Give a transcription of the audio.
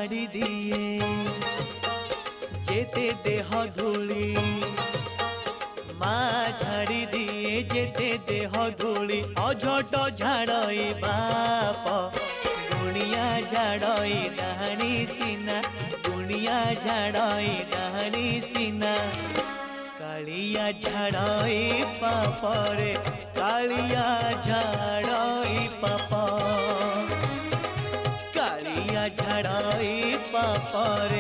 झाड़ी दिए जेते देह धूली माँ झाड़ी दिए जेते देह धूली अझट झाड़ई बाप गुणिया झाड़ई डाहाणी सीना गुणिया झाड़ई डाहाणी सीना कालिया झाड़ई पापरे कालिया झाड़ई पाप कालिया झाड़ई पापरे